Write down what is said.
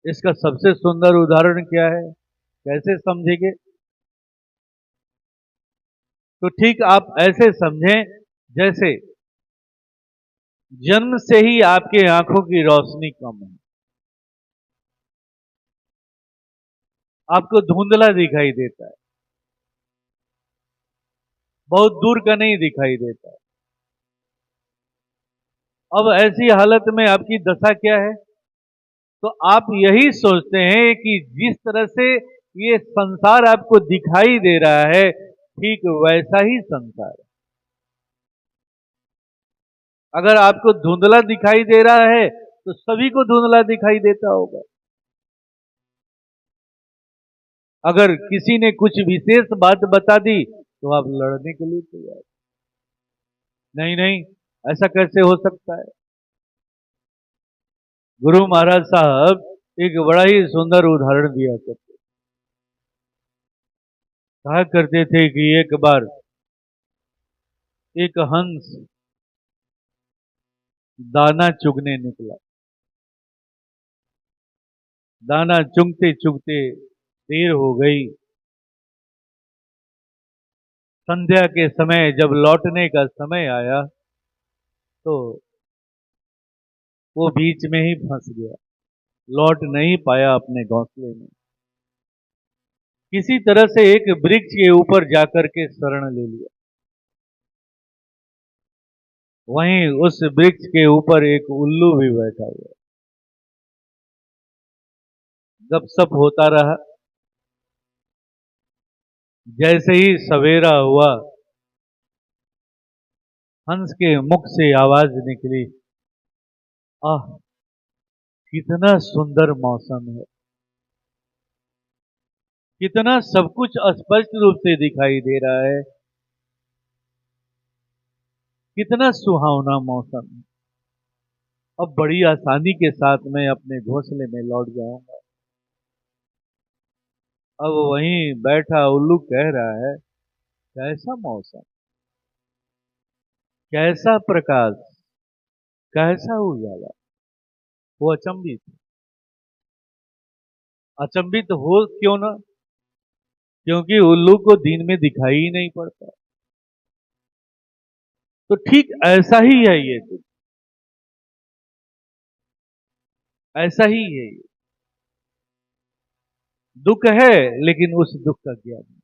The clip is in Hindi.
इसका सबसे सुंदर उदाहरण क्या है, कैसे समझेंगे? तो ठीक आप ऐसे समझें जैसे जन्म से ही आपके आंखों की रोशनी कम है, आपको धुंधला दिखाई देता है, बहुत दूर का नहीं दिखाई देता है। अब ऐसी हालत में आपकी दशा क्या है? तो आप यही सोचते हैं कि जिस तरह से ये संसार आपको दिखाई दे रहा है, ठीक वैसा ही संसार है। अगर आपको धुंधला दिखाई दे रहा है तो सभी को धुंधला दिखाई देता होगा। अगर किसी ने कुछ विशेष बात बता दी तो आप लड़ने के लिए तैयार, नहीं नहीं ऐसा कैसे हो सकता है। गुरु महाराज साहब एक बड़ा ही सुंदर उदाहरण दिया करते, कहा करते थे कि एक बार एक हंस दाना चुगने निकला। दाना चुगते चुगते देर हो गई। संध्या के समय जब लौटने का समय आया तो वो बीच में ही फंस गया, लौट नहीं पाया अपने घोंसले में। किसी तरह से एक वृक्ष के ऊपर जाकर के शरण ले लिया। वहीं उस वृक्ष के ऊपर एक उल्लू भी बैठा हुआ, गपसप होता रहा। जैसे ही सवेरा हुआ, हंस के मुख से आवाज निकली, आह कितना सुंदर मौसम है, कितना सब कुछ स्पष्ट रूप से दिखाई दे रहा है, कितना सुहावना मौसम है। अब बड़ी आसानी के साथ मैं अपने घोंसले में लौट जाऊंगा। अब वहीं बैठा उल्लू कह रहा है, कैसा मौसम, कैसा प्रकाश, कैसा उजाला। वो अचंभित, अचंभित हो क्यों ना, क्योंकि उल्लू को दिन में दिखाई ही नहीं पड़ता। तो ठीक ऐसा ही है ये दुख, ऐसा ही है ये दुख है, लेकिन उस दुख का ज्ञान नहीं।